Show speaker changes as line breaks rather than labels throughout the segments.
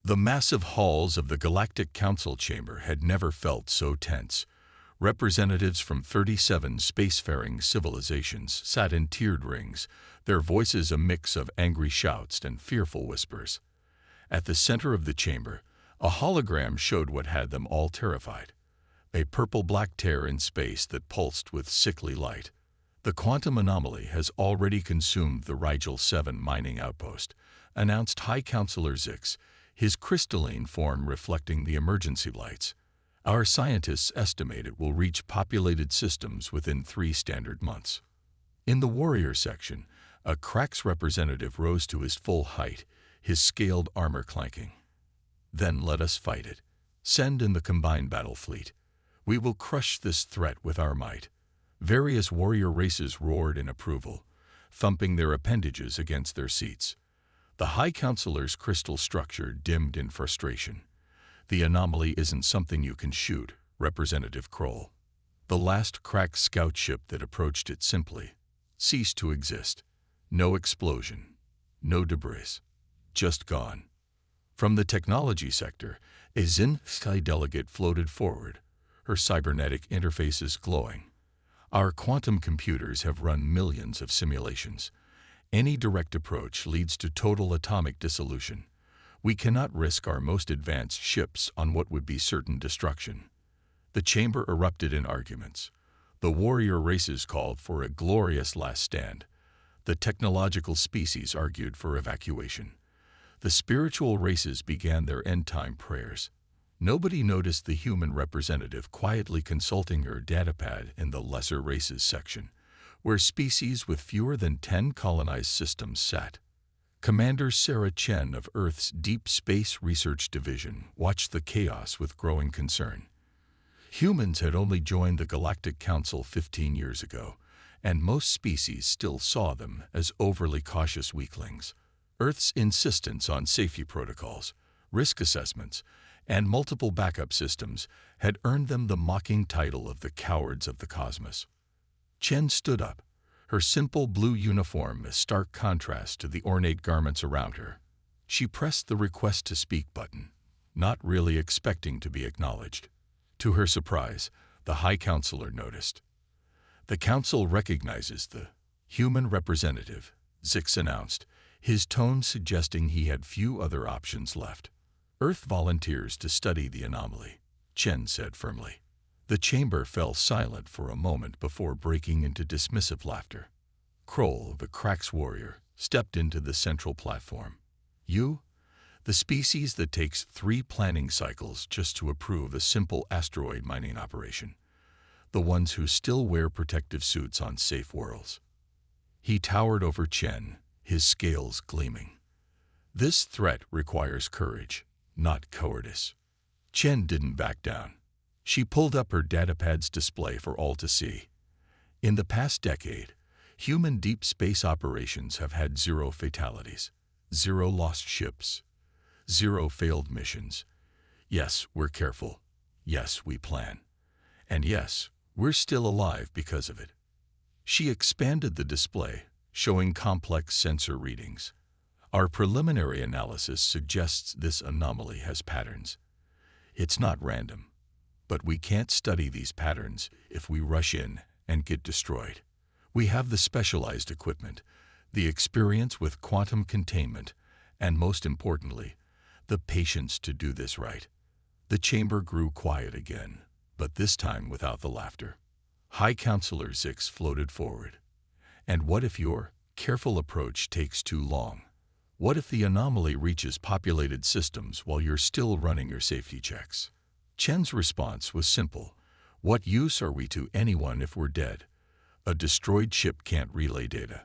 The massive halls of the Galactic Council chamber had never felt so tense. Representatives from 37 spacefaring civilizations sat in tiered rings, their voices a mix of angry shouts and fearful whispers. At the center of the chamber, a hologram showed what had them all terrified. A purple-black tear in space that pulsed with sickly light. The quantum anomaly has already consumed the Rigel 7 mining outpost, announced High Counselor Zix, his crystalline form reflecting the emergency lights. Our scientists estimate it will reach populated systems within 3 standard months. In the warrior section, a Krax representative rose to his full height, his scaled armor clanking. Then let us fight it. Send in the combined battle fleet. We will crush this threat with our might. Various warrior races roared in approval, thumping their appendages against their seats. The High Counselor's crystal structure dimmed in frustration. The anomaly isn't something you can shoot, Representative Kroll. The last Krax scout ship that approached it simply ceased to exist. No explosion, no debris, just gone. From the technology sector, a Sci-Fi delegate floated forward, her cybernetic interfaces glowing. Our quantum computers have run millions of simulations. Any direct approach leads to total atomic dissolution. We cannot risk our most advanced ships on what would be certain destruction. The chamber erupted in arguments. The warrior races called for a glorious last stand. The technological species argued for evacuation. The spiritual races began their end-time prayers. Nobody noticed the human representative quietly consulting her datapad in the lesser races section, where species with fewer than 10 colonized systems sat. Commander Sarah Chen of Earth's Deep Space Research Division watched the chaos with growing concern. Humans had only joined the Galactic Council 15 years ago, and most species still saw them as overly cautious weaklings. Earth's insistence on safety protocols, risk assessments, and multiple backup systems had earned them the mocking title of the cowards of the cosmos. Chen stood up, her simple blue uniform a stark contrast to the ornate garments around her. She pressed the request to speak button, not really expecting to be acknowledged. To her surprise, the High Counselor noticed. The Council recognizes the human representative, Zix announced, his tone suggesting he had few other options left. Earth volunteers to study the anomaly, Chen said firmly. The chamber fell silent for a moment before breaking into dismissive laughter. Kroll, the Krax warrior, stepped into the central platform. You? The species that takes 3 planning cycles just to approve a simple asteroid mining operation. The ones who still wear protective suits on safe worlds. He towered over Chen, his scales gleaming. This threat requires courage, not cowardice. Chen didn't back down. She pulled up her datapad's display for all to see. In the past decade, human deep space operations have had 0 fatalities, 0 lost ships, 0 failed missions. Yes, we're careful. Yes, we plan. And yes, we're still alive because of it. She expanded the display, showing complex sensor readings. Our preliminary analysis suggests this anomaly has patterns. It's not random. But we can't study these patterns if we rush in and get destroyed. We have the specialized equipment, the experience with quantum containment, and most importantly, the patience to do this right. The chamber grew quiet again, but this time without the laughter. High Counselor Zix floated forward. And what if your careful approach takes too long? What if the anomaly reaches populated systems while you're still running your safety checks? Chen's response was simple. What use are we to anyone if we're dead? A destroyed ship can't relay data.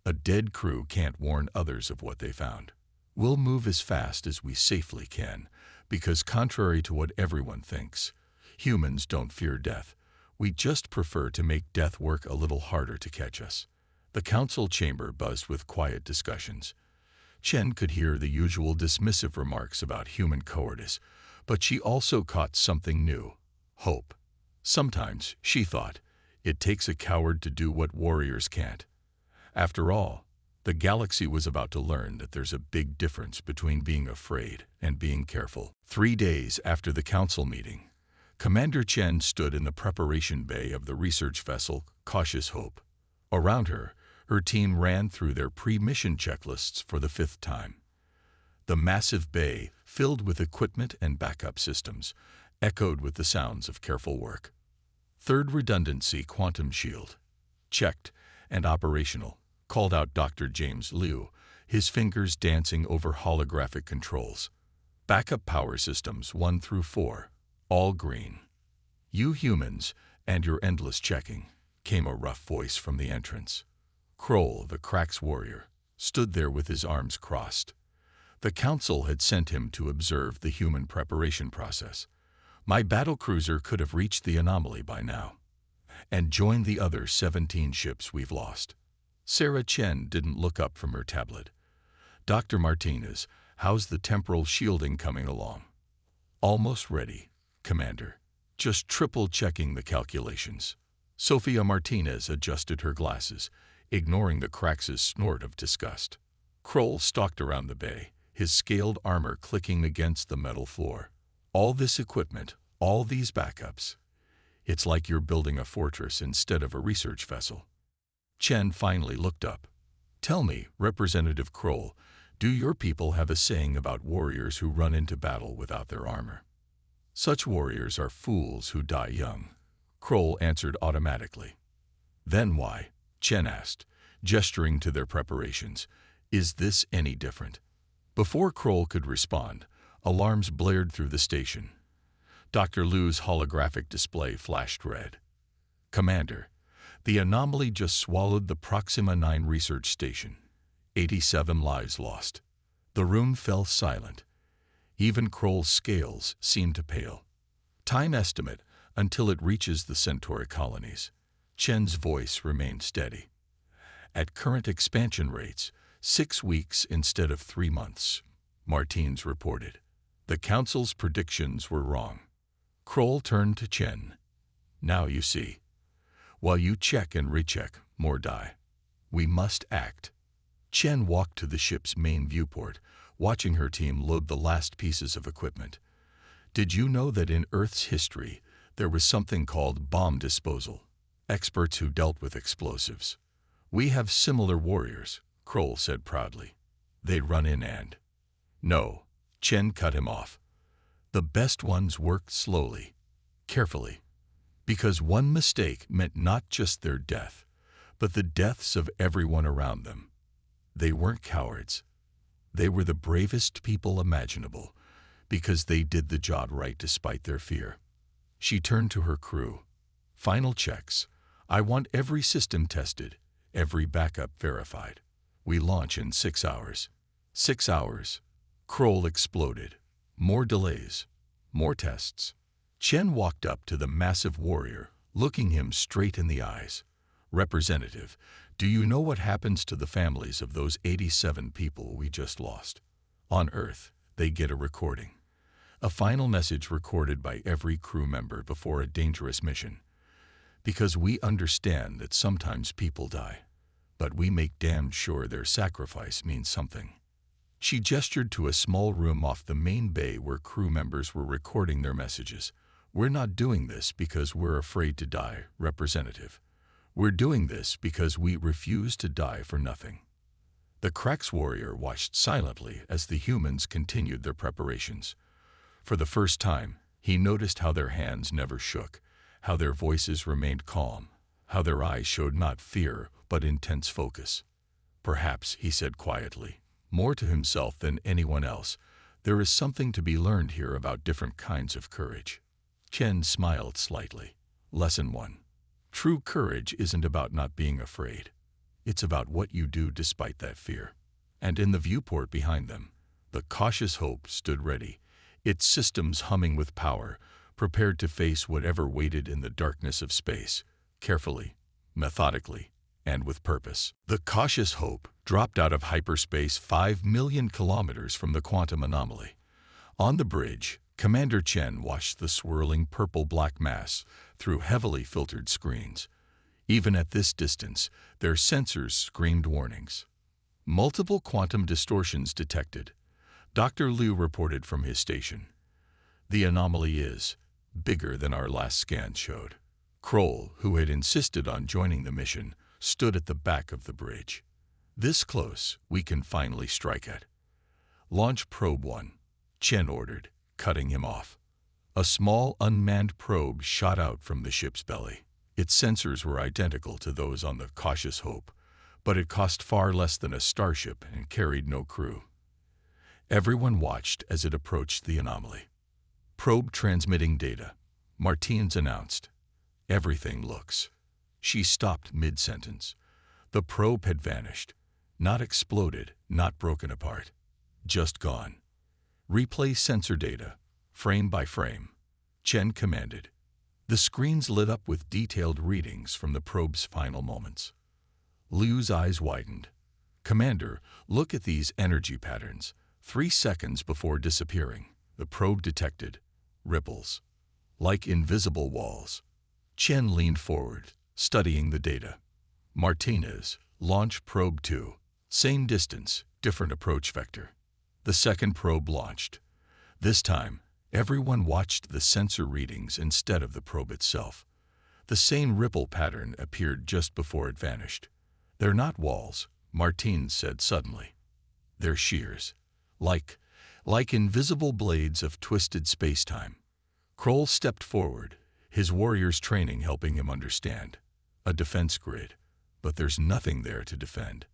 A dead crew can't warn others of what they found. We'll move as fast as we safely can, because contrary to what everyone thinks, humans don't fear death. We just prefer to make death work a little harder to catch us. The council chamber buzzed with quiet discussions. Chen could hear the usual dismissive remarks about human cowardice, but she also caught something new, hope. Sometimes, she thought, it takes a coward to do what warriors can't. After all, The galaxy was about to learn that there's a big difference between being afraid and being careful. 3 days after the council meeting, Commander Chen stood in the preparation bay of the research vessel Cautious Hope. Around her, her team ran through their pre-mission checklists for the 5th time. The massive bay, filled with equipment and backup systems, echoed with the sounds of careful work. Third redundancy quantum shield. Checked and operational, called out Dr. James Liu, his fingers dancing over holographic controls. Backup power systems 1 through 4, all green. You humans and your endless checking, came a rough voice from the entrance. Kroll, the Cracks warrior, stood there with his arms crossed. The council had sent him to observe the human preparation process. My battlecruiser could have reached the anomaly by now and joined the other 17 ships we've lost. Sarah Chen didn't look up from her tablet. Dr. Martinez, how's the temporal shielding coming along? Almost ready, Commander. Just triple-checking the calculations. Sophia Martinez adjusted her glasses, ignoring the Cracks' snort of disgust. Kroll stalked around the bay, his scaled armor clicking against the metal floor. All this equipment, all these backups. It's like you're building a fortress instead of a research vessel. Chen finally looked up. Tell me, Representative Kroll, do your people have a saying about warriors who run into battle without their armor? Such warriors are fools who die young, Kroll answered automatically. Then why? Chen asked, gesturing to their preparations. Is this any different? Before Kroll could respond, alarms blared through the station. Dr. Liu's holographic display flashed red. Commander, the anomaly just swallowed the Proxima 9 research station. 87 lives lost. The room fell silent. Even Kroll's scales seemed to pale. Time estimate until it reaches the Centauri colonies. Chen's voice remained steady. At current expansion rates, 6 weeks instead of 3 months, Martins reported. The council's predictions were wrong. Kroll turned to Chen. Now you see. While you check and recheck, more die. We must act. Chen walked to the ship's main viewport, watching her team load the last pieces of equipment. Did you know that in Earth's history, there was something called bomb disposal? Experts who dealt with explosives. We have similar warriors, Kroll said proudly. They'd run in and... No, Chen cut him off. The best ones worked slowly, carefully, because one mistake meant not just their death, but the deaths of everyone around them. They weren't cowards. They were the bravest people imaginable, because they did the job right despite their fear. She turned to her crew. Final checks. I want every system tested, every backup verified. We launch in 6 hours. 6 hours. Kroll exploded. More delays. More tests. Chen walked up to the massive warrior, looking him straight in the eyes. Representative, do you know what happens to the families of those 87 people we just lost? On Earth, they get a recording. A final message recorded by every crew member before a dangerous mission. Because we understand that sometimes people die, but we make damn sure their sacrifice means something. She gestured to a small room off the main bay where crew members were recording their messages. We're not doing this because we're afraid to die, Representative. We're doing this because we refuse to die for nothing. The Cracks warrior watched silently as the humans continued their preparations. For the first time, he noticed how their hands never shook, how their voices remained calm, how their eyes showed not fear but intense focus. Perhaps, he said quietly, more to himself than anyone else, there is something to be learned here about different kinds of courage. Chen smiled slightly. Lesson 1. True courage isn't about not being afraid. It's about what you do despite that fear. And in the viewport behind them, the Cautious Hope stood ready, its systems humming with power, prepared to face whatever waited in the darkness of space, carefully, methodically, and with purpose. The Cautious Hope dropped out of hyperspace 5 million kilometers from the quantum anomaly. On the bridge, Commander Chen watched the swirling purple-black mass through heavily filtered screens. Even at this distance, their sensors screamed warnings. Multiple quantum distortions detected. Dr. Liu reported from his station. The anomaly is bigger than our last scan showed. Kroll, who had insisted on joining the mission, stood at the back of the bridge. This close, we can finally strike at. Launch probe 1, Chen ordered, cutting him off. A small unmanned probe shot out from the ship's belly. Its sensors were identical to those on the Cautious Hope, but it cost far less than a starship and carried no crew. Everyone watched as it approached the anomaly. Probe transmitting data, Martins announced. Everything looks. She stopped mid-sentence. The probe had vanished. Not exploded, not broken apart. Just gone. Replay sensor data, frame by frame. Chen commanded. The screens lit up with detailed readings from the probe's final moments. Liu's eyes widened. Commander, look at these energy patterns. 3 seconds before disappearing, the probe detected ripples, like invisible walls. Chen leaned forward, studying the data. Martinez, launch probe 2. Same distance, different approach vector. The second probe launched. This time, everyone watched the sensor readings instead of the probe itself. The same ripple pattern appeared just before it vanished. They're not walls, Martins said suddenly. They're shears. Like invisible blades of twisted space-time. Kroll stepped forward, his warrior's training helping him understand. A defense grid, but there's nothing there to defend.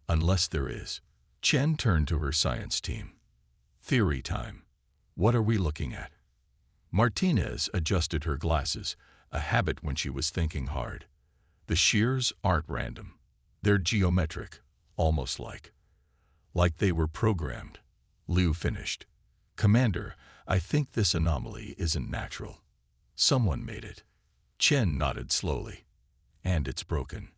Unless there is. Chen turned to her science team. Theory time. What are we looking at? Martinez adjusted her glasses, a habit when she was thinking hard. The shears aren't random. They're geometric, almost like they were programmed. Liu finished. Commander, I think this anomaly isn't natural. Someone made it. Chen nodded slowly. And it's broken.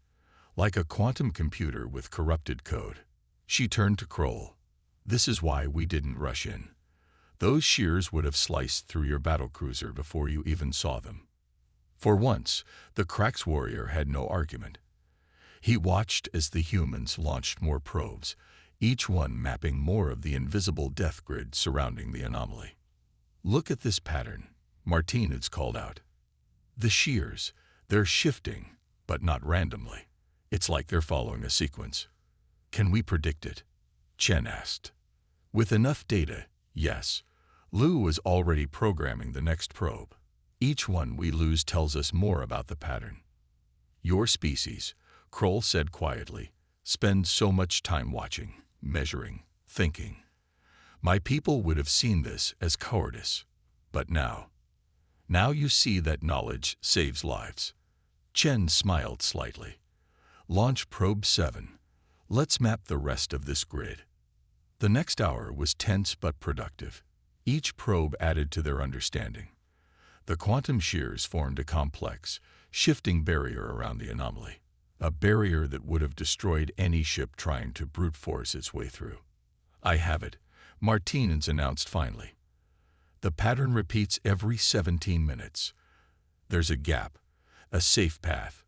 Like a quantum computer with corrupted code. She turned to Kroll. This is why we didn't rush in. Those shears would have sliced through your battlecruiser before you even saw them. For once, the Crack's warrior had no argument. He watched as the humans launched more probes, each one mapping more of the invisible death grid surrounding the anomaly. Look at this pattern, Martinez called out. The shears, they're shifting, but not randomly. It's like they're following a sequence. Can we predict it? Chen asked. With enough data, yes. Liu was already programming the next probe. Each one we lose tells us more about the pattern. Your species, Kroll said quietly, spends so much time watching, measuring, thinking. My people would have seen this as cowardice. But now you see that knowledge saves lives. Chen smiled slightly. Launch probe 7. Let's map the rest of this grid. The next hour was tense but productive. Each probe added to their understanding. The quantum shears formed a complex, shifting barrier around the anomaly. A barrier that would have destroyed any ship trying to brute force its way through. I have it, Martinez announced finally. The pattern repeats every 17 minutes. There's a gap, a safe path,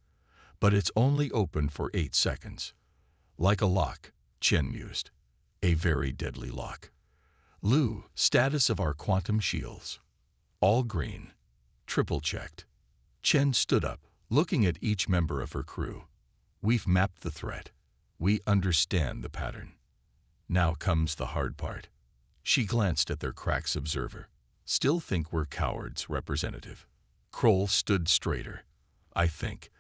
but it's only open for 8 seconds. Like a lock, Chen mused. A very deadly lock. Liu, status of our quantum shields. All green. Triple checked. Chen stood up, looking at each member of her crew. We've mapped the threat. We understand the pattern. Now comes the hard part. She glanced at their Crack's observer. Still think we're cowards, representative. Kroll stood straighter. I think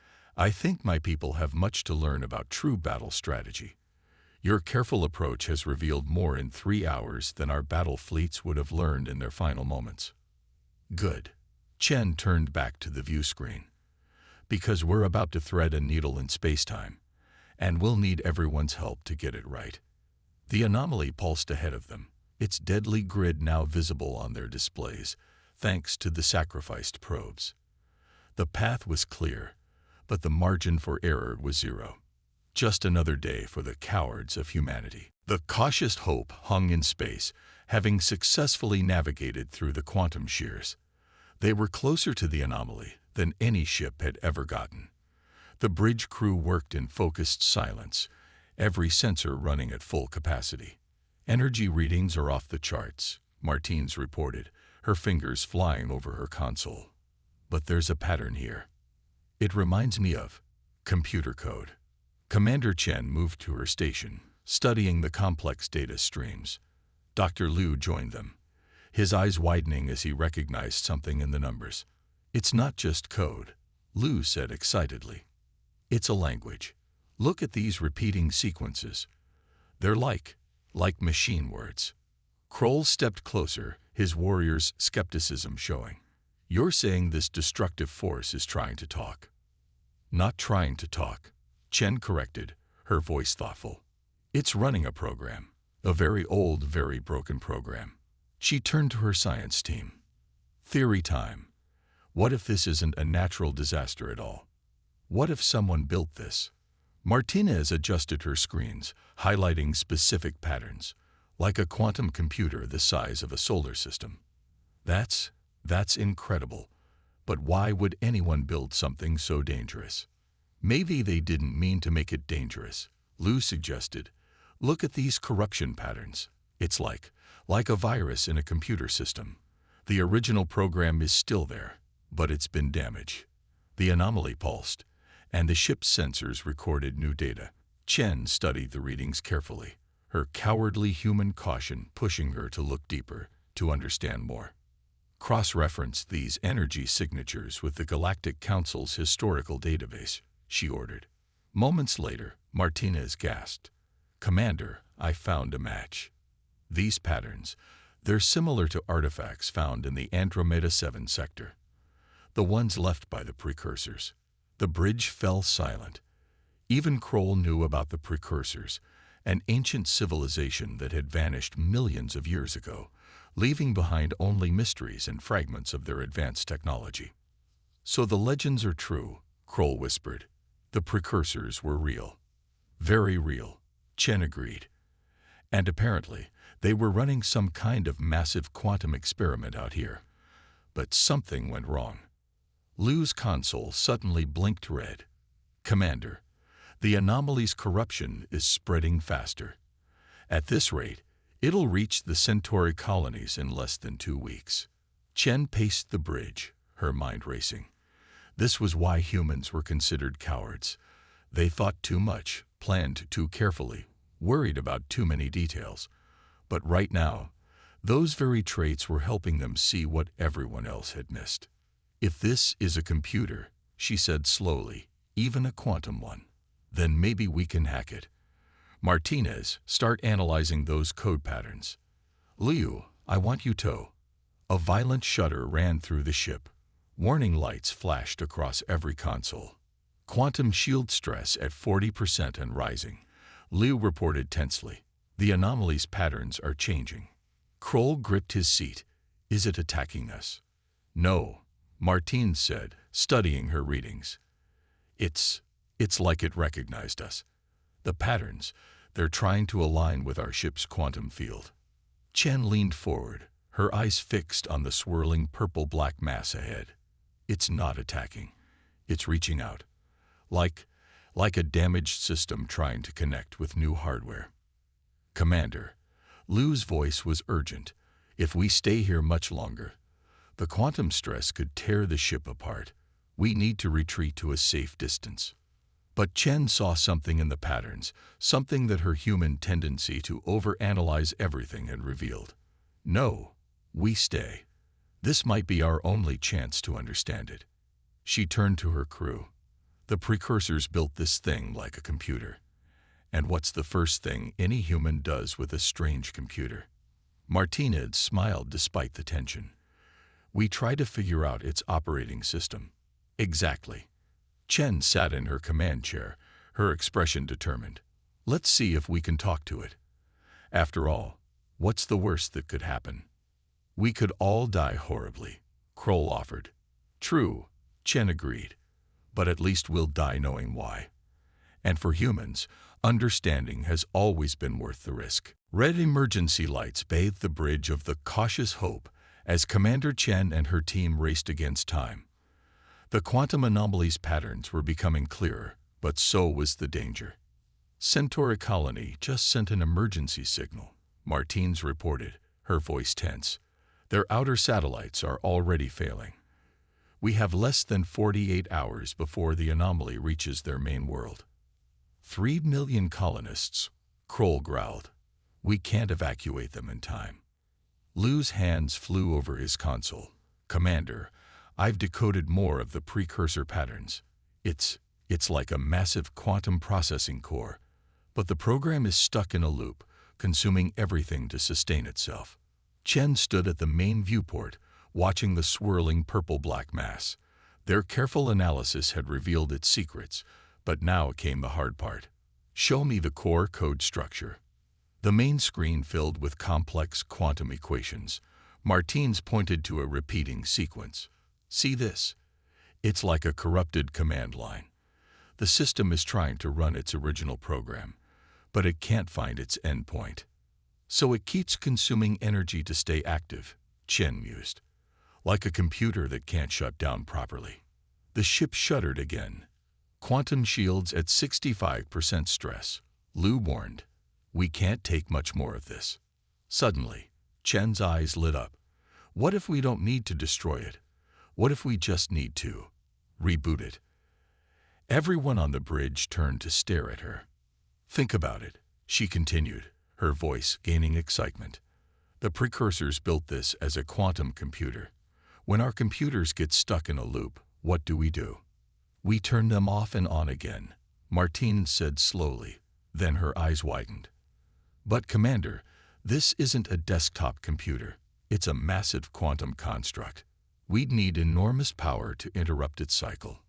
my people have much to learn about true battle strategy. Your careful approach has revealed more in 3 hours than our battle fleets would have learned in their final moments. Good. Chen turned back to the view screen. Because we're about to thread a needle in space-time, and we'll need everyone's help to get it right. The anomaly pulsed ahead of them, its deadly grid now visible on their displays, thanks to the sacrificed probes. The path was clear, but the margin for error was 0. Just another day for the cowards of humanity. The Cautious Hope hung in space, having successfully navigated through the quantum shears. They were closer to the anomaly than any ship had ever gotten. The bridge crew worked in focused silence, every sensor running at full capacity. Energy readings are off the charts, Martins reported, her fingers flying over her console. But there's a pattern here. It reminds me of computer code. Commander Chen moved to her station, studying the complex data streams. Dr. Liu joined them, his eyes widening as he recognized something in the numbers. It's not just code, Liu said excitedly. It's a language. Look at these repeating sequences. They're like machine words. Kroll stepped closer, his warrior's skepticism showing. You're saying this destructive force is trying to talk? Not trying to talk, Chen corrected, her voice thoughtful. It's running a program, a very old, very broken program. She turned to her science team. Theory time. What if this isn't a natural disaster at all? What if someone built this? Martinez adjusted her screens, highlighting specific patterns, like a quantum computer the size of a solar system. That's incredible. But why would anyone build something so dangerous? Maybe they didn't mean to make it dangerous, Liu suggested. Look at these corruption patterns. It's like a virus in a computer system. The original program is still there, but it's been damaged. The anomaly pulsed, and the ship's sensors recorded new data. Chen studied the readings carefully, her cowardly human caution pushing her to look deeper, to understand more. Cross-reference these energy signatures with the Galactic Council's historical database, she ordered. Moments later, Martinez gasped. Commander, I found a match. These patterns, they're similar to artifacts found in the Andromeda 7 sector. The ones left by the precursors. The bridge fell silent. Even Kroll knew about the precursors, an ancient civilization that had vanished millions of years ago, leaving behind only mysteries and fragments of their advanced technology. So the legends are true, Kroll whispered. The precursors were real. Very real, Chen agreed. And apparently, they were running some kind of massive quantum experiment out here. But something went wrong. Liu's console suddenly blinked red. Commander, the anomaly's corruption is spreading faster. At this rate, it'll reach the Centauri colonies in less than 2 weeks. Chen paced the bridge, her mind racing. This was why humans were considered cowards. They thought too much, planned too carefully, worried about too many details. But right now, those very traits were helping them see what everyone else had missed. If this is a computer, she said slowly, even a quantum one, then maybe we can hack it. Martinez, start analyzing those code patterns. Liu, I want you to. A violent shudder ran through the ship. Warning lights flashed across every console. Quantum shield stress at 40% and rising. Liu reported tensely. The anomaly's patterns are changing. Kroll gripped his seat. Is it attacking us? No, Martine said, studying her readings. It's like it recognized us. The patterns, they're trying to align with our ship's quantum field. Chen leaned forward, her eyes fixed on the swirling purple-black mass ahead. It's not attacking. It's reaching out. Like a damaged system trying to connect with new hardware. Commander, Liu's voice was urgent. If we stay here much longer, the quantum stress could tear the ship apart. We need to retreat to a safe distance. But Chen saw something in the patterns, something that her human tendency to overanalyze everything had revealed. No, we stay. This might be our only chance to understand it. She turned to her crew. The precursors built this thing like a computer. And what's the first thing any human does with a strange computer? Martinez smiled despite the tension. We try to figure out its operating system. Exactly. Chen sat in her command chair, her expression determined. Let's see if we can talk to it. After all, what's the worst that could happen? We could all die horribly, Kroll offered. True, Chen agreed. But at least we'll die knowing why. And for humans, understanding has always been worth the risk. Red emergency lights bathed the bridge of the cautious hope as Commander Chen and her team raced against time. The quantum anomaly's patterns were becoming clearer, but so was the danger. Centauri colony just sent an emergency signal, Martines reported, her voice tense. Their outer satellites are already failing. We have less than 48 hours before the anomaly reaches their main world. 3 million colonists, Kroll growled. We can't evacuate them in time. Liu's hands flew over his console. Commander, I've decoded more of the precursor patterns. It's like a massive quantum processing core, but the program is stuck in a loop, consuming everything to sustain itself. Chen stood at the main viewport, watching the swirling purple-black mass. Their careful analysis had revealed its secrets, but now came the hard part. Show me the core code structure. The main screen filled with complex quantum equations. Martines pointed to a repeating sequence. See this? It's like a corrupted command line. The system is trying to run its original program, but it can't find its endpoint. So it keeps consuming energy to stay active, Chen mused. Like a computer that can't shut down properly. The ship shuddered again. Quantum shields at 65% stress. Liu warned. We can't take much more of this. Suddenly, Chen's eyes lit up. What if we don't need to destroy it? What if we just need to reboot it? Everyone on the bridge turned to stare at her. Think about it, she continued, her voice gaining excitement. The precursors built this as a quantum computer. When our computers get stuck in a loop, what do? We turn them off and on again, Martine said slowly. Then her eyes widened. But Commander, this isn't a desktop computer. It's a massive quantum construct. We'd need enormous power to interrupt its cycle.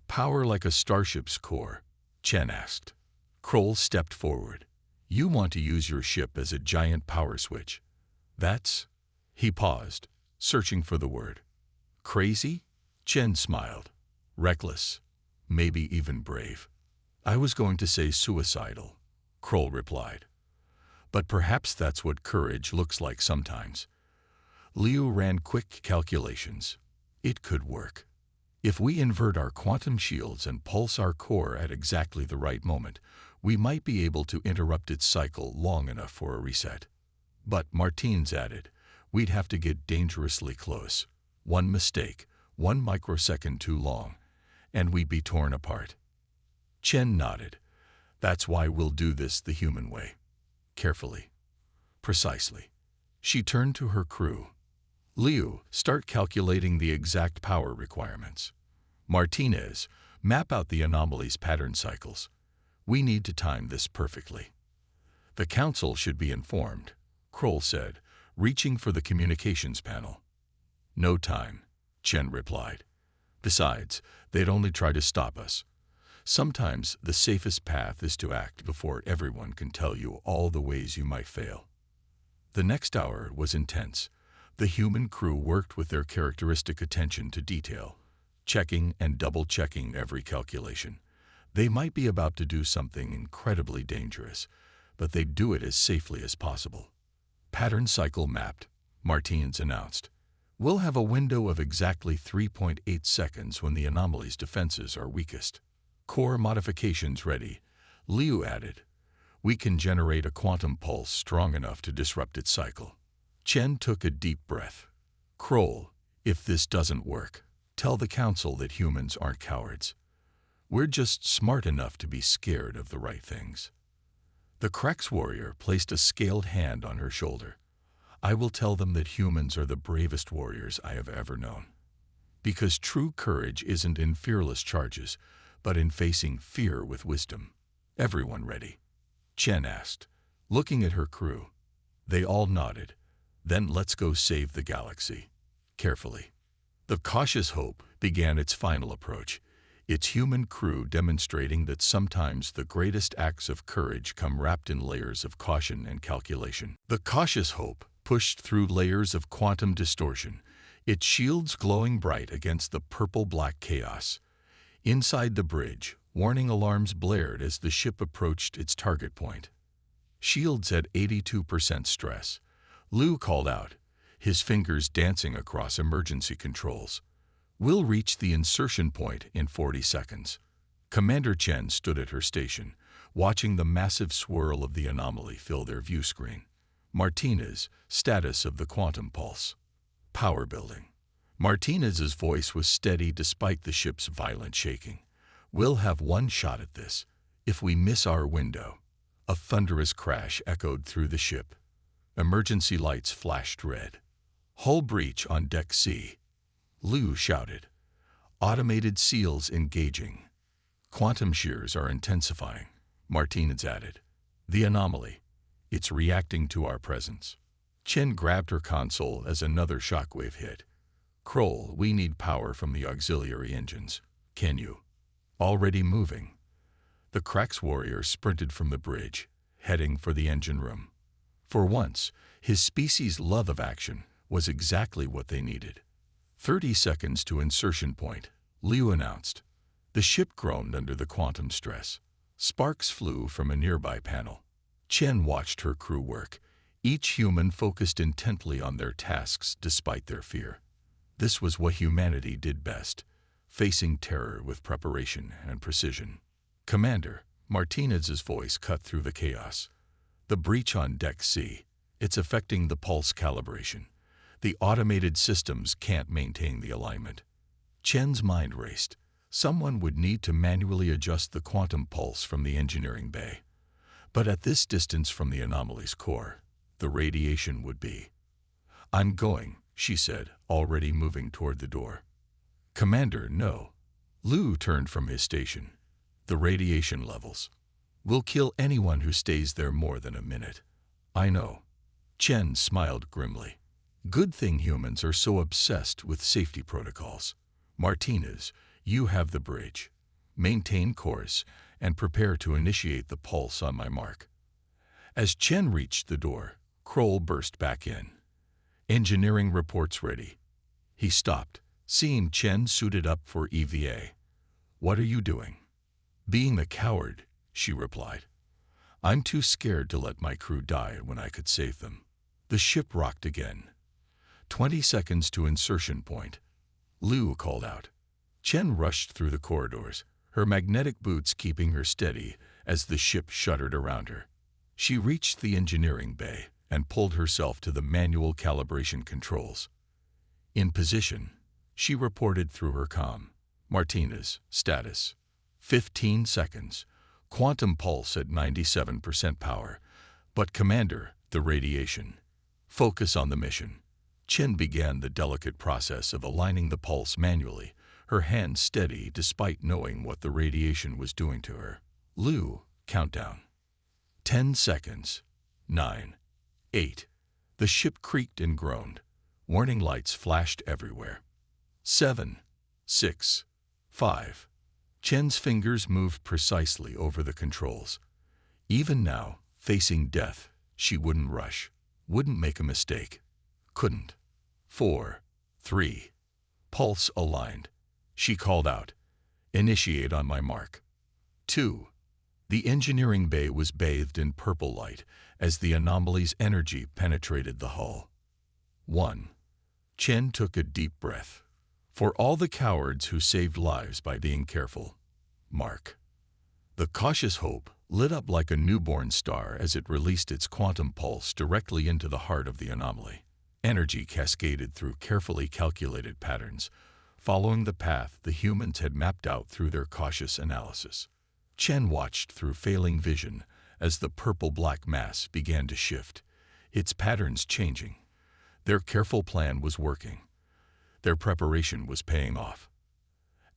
Power like a starship's core, Chen asked. Kroll stepped forward. You want to use your ship as a giant power switch. That's... He paused, searching for the word. Crazy? Chen smiled. Reckless. Maybe even brave. I was going to say suicidal, Kroll replied. But perhaps that's what courage looks like sometimes. Liu ran quick calculations. It could work. If we invert our quantum shields and pulse our core at exactly the right moment, we might be able to interrupt its cycle long enough for a reset. But, Martines added, we'd have to get dangerously close. One mistake, 1 microsecond too long, and we'd be torn apart. Chen nodded. That's why we'll do this the human way. Carefully. Precisely. She turned to her crew. Liu, start calculating the exact power requirements. Martinez, map out the anomaly's pattern cycles. We need to time this perfectly. The council should be informed, Kroll said, reaching for the communications panel. No time, Chen replied. Besides, they'd only try to stop us. Sometimes the safest path is to act before everyone can tell you all the ways you might fail. The next hour was intense. The human crew worked with their characteristic attention to detail, checking and double-checking every calculation. They might be about to do something incredibly dangerous, but they'd do it as safely as possible. Pattern cycle mapped, Martines announced. We'll have a window of exactly 3.8 seconds when the anomaly's defenses are weakest. Core modifications ready, Liu added. We can generate a quantum pulse strong enough to disrupt its cycle. Chen took a deep breath. Kroll, if this doesn't work, tell the council that humans aren't cowards. We're just smart enough to be scared of the right things. The Krex warrior placed a scaled hand on her shoulder. I will tell them that humans are the bravest warriors I have ever known. Because true courage isn't in fearless charges, but in facing fear with wisdom. Everyone ready? Chen asked, looking at her crew. They all nodded. Then let's go save the galaxy. Carefully. The cautious Hope began its final approach, its human crew demonstrating that sometimes the greatest acts of courage come wrapped in layers of caution and calculation. The cautious Hope pushed through layers of quantum distortion, its shields glowing bright against the purple-black chaos. Inside the bridge, warning alarms blared as the ship approached its target point. Shields at 82% stress. Liu called out, his fingers dancing across emergency controls. We'll reach the insertion point in 40 seconds. Commander Chen stood at her station, watching the massive swirl of the anomaly fill their view screen. Martinez, status of the quantum pulse. Power building. Martinez's voice was steady despite the ship's violent shaking. We'll have one shot at this. If we miss our window. A thunderous crash echoed through the ship. Emergency lights flashed red. Hull breach on Deck C. Lou shouted. Automated seals engaging. Quantum shears are intensifying, Martinez added. The anomaly. It's reacting to our presence. Chen grabbed her console as another shockwave hit. Kroll, we need power from the auxiliary engines. Can you? Already moving. The Krax warrior sprinted from the bridge, heading for the engine room. For once, his species' love of action was exactly what they needed. 30 seconds to insertion point, Liu announced. The ship groaned under the quantum stress. Sparks flew from a nearby panel. Chen watched her crew work, each human focused intently on their tasks despite their fear. This was what humanity did best, facing terror with preparation and precision. Commander, Martinez's voice cut through the chaos. The breach on Deck C. It's affecting the pulse calibration. The automated systems can't maintain the alignment. Chen's mind raced. Someone would need to manually adjust the quantum pulse from the engineering bay. But at this distance from the anomaly's core, the radiation would be. I'm going, she said, already moving toward the door. Commander, no. Lou turned from his station. The radiation levels. We'll kill anyone who stays there more than a minute. I know. Chen smiled grimly. Good thing humans are so obsessed with safety protocols. Martinez, you have the bridge. Maintain course and prepare to initiate the pulse on my mark. As Chen reached the door, Kroll burst back in. Engineering reports ready. He stopped, seeing Chen suited up for EVA. What are you doing? Being the coward, she replied. I'm too scared to let my crew die when I could save them. The ship rocked again. 20 seconds to insertion point. Liu called out. Chen rushed through the corridors, her magnetic boots keeping her steady as the ship shuddered around her. She reached the engineering bay and pulled herself to the manual calibration controls. In position, she reported through her comm. Martinez, status. 15 seconds. Quantum pulse at 97% power. But Commander, the radiation. Focus on the mission. Chen began the delicate process of aligning the pulse manually, her hands steady despite knowing what the radiation was doing to her. Liu, countdown. 10 seconds. 9. 8. The ship creaked and groaned. Warning lights flashed everywhere. 7. 6. 5. Chen's fingers moved precisely over the controls. Even now, facing death, she wouldn't rush, wouldn't make a mistake. Couldn't. 4. 3. Pulse aligned. She called out, initiate on my mark. 2. The engineering bay was bathed in purple light as the anomaly's energy penetrated the hull. 1. Chen took a deep breath. For all the cowards who saved lives by being careful. Mark. The cautious hope lit up like a newborn star as it released its quantum pulse directly into the heart of the anomaly. Energy cascaded through carefully calculated patterns, following the path the humans had mapped out through their cautious analysis. Chen watched through failing vision as the purple-black mass began to shift, its patterns changing. Their careful plan was working. Their preparation was paying off.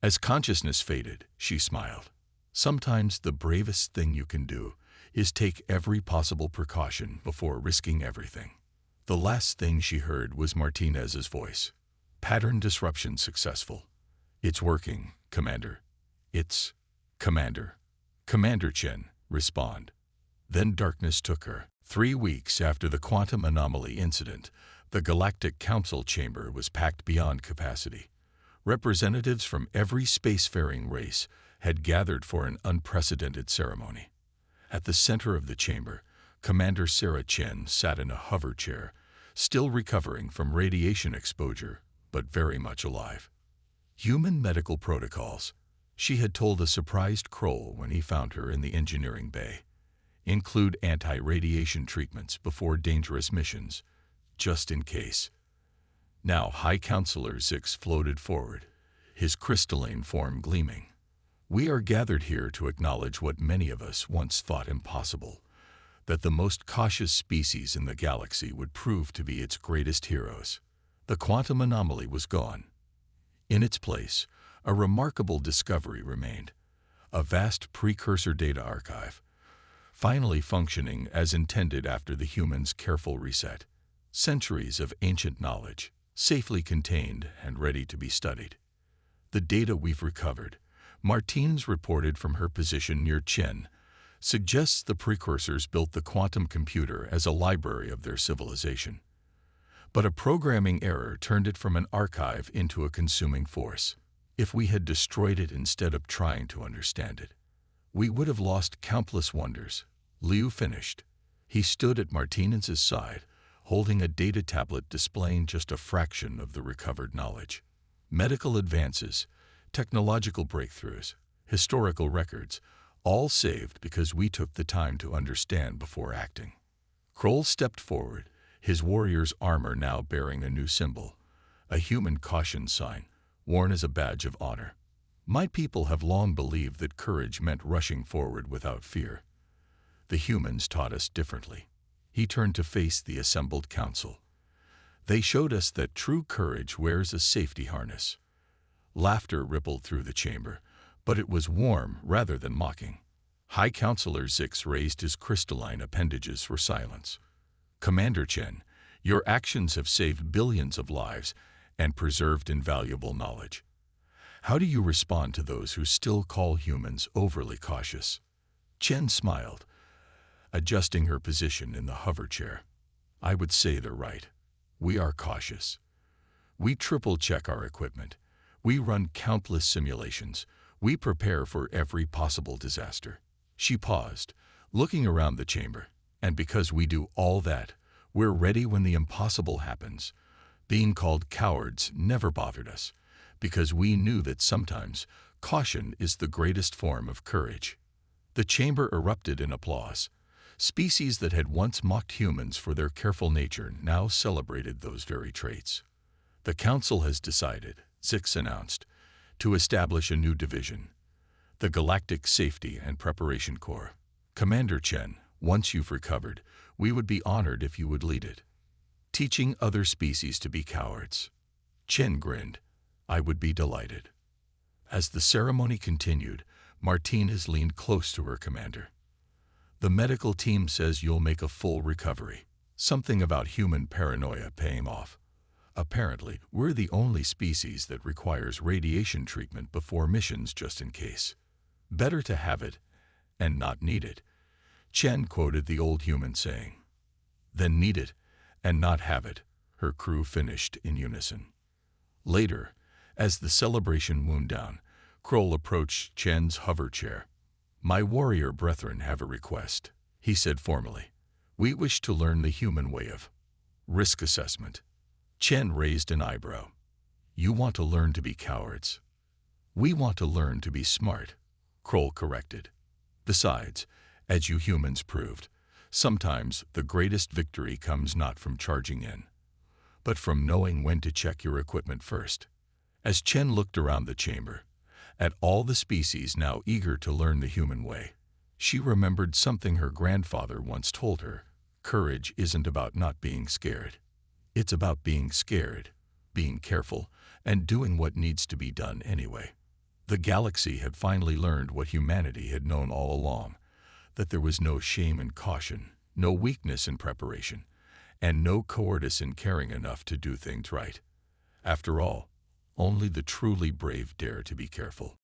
As consciousness faded, she smiled. Sometimes the bravest thing you can do is take every possible precaution before risking everything. The last thing she heard was Martinez's voice. Pattern disruption successful. It's working, Commander. It's Commander. Commander Chen, respond. Then darkness took her. 3 weeks after the quantum anomaly incident, the Galactic Council chamber was packed beyond capacity. Representatives from every spacefaring race had gathered for an unprecedented ceremony. At the center of the chamber, Commander Sarah Chen sat in a hover chair, still recovering from radiation exposure, but very much alive. Human medical protocols, She had told a surprised Kroll when he found her in the engineering bay. Include anti-radiation treatments before dangerous missions, just in case. Now High Counselor Zix floated forward, his crystalline form gleaming. We are gathered here to acknowledge what many of us once thought impossible, that the most cautious species in the galaxy would prove to be its greatest heroes. The quantum anomaly was gone. In its place, a remarkable discovery remained, a vast precursor data archive, finally functioning as intended after the humans' careful reset. Centuries of ancient knowledge, safely contained and ready to be studied. The data we've recovered, Martine's reported from her position near Chen, suggests the precursors built the quantum computer as a library of their civilization. But a programming error turned it from an archive into a consuming force. If we had destroyed it instead of trying to understand it, we would have lost countless wonders. Liu finished. He stood at Martinez's side, holding a data tablet displaying just a fraction of the recovered knowledge. Medical advances, technological breakthroughs, historical records, all saved because we took the time to understand before acting. Kroll stepped forward, his warrior's armor now bearing a new symbol, a human caution sign, worn as a badge of honor. My people have long believed that courage meant rushing forward without fear. The humans taught us differently. He turned to face the assembled council. They showed us that true courage wears a safety harness. Laughter rippled through the chamber, but it was warm rather than mocking. High Counselor Zix raised his crystalline appendages for silence. Commander Chen, your actions have saved billions of lives and preserved invaluable knowledge. How do you respond to those who still call humans overly cautious? Chen smiled, adjusting her position in the hover chair. I would say they're right. We are cautious. We triple-check our equipment. We run countless simulations. We prepare for every possible disaster. She paused, looking around the chamber. And because we do all that, we're ready when the impossible happens. Being called cowards never bothered us, because we knew that sometimes caution is the greatest form of courage. The chamber erupted in applause. Species that had once mocked humans for their careful nature now celebrated those very traits. The Council has decided, Zix announced, to establish a new division, the Galactic Safety and Preparation Corps. Commander Chen, once you've recovered, we would be honored if you would lead it. Teaching other species to be cowards. Chen grinned. I would be delighted. As the ceremony continued, Martinez leaned close to her commander. The medical team says you'll make a full recovery. Something about human paranoia paying off. Apparently, we're the only species that requires radiation treatment before missions just in case. Better to have it and not need it. Chen quoted the old human saying. Then need it and not have it, her crew finished in unison. Later, as the celebration wound down, Kroll approached Chen's hover chair. My warrior brethren have a request, he said formally. We wish to learn the human way of risk assessment. Chen raised an eyebrow. You want to learn to be cowards. We want to learn to be smart, Kroll corrected. Besides, as you humans proved, sometimes the greatest victory comes not from charging in, but from knowing when to check your equipment first. As Chen looked around the chamber, at all the species now eager to learn the human way, she remembered something her grandfather once told her. Courage isn't about not being scared. It's about being scared, being careful, and doing what needs to be done anyway. The galaxy had finally learned what humanity had known all along, that there was no shame in caution, no weakness in preparation, and no cowardice in caring enough to do things right. After all, only the truly brave dare to be careful.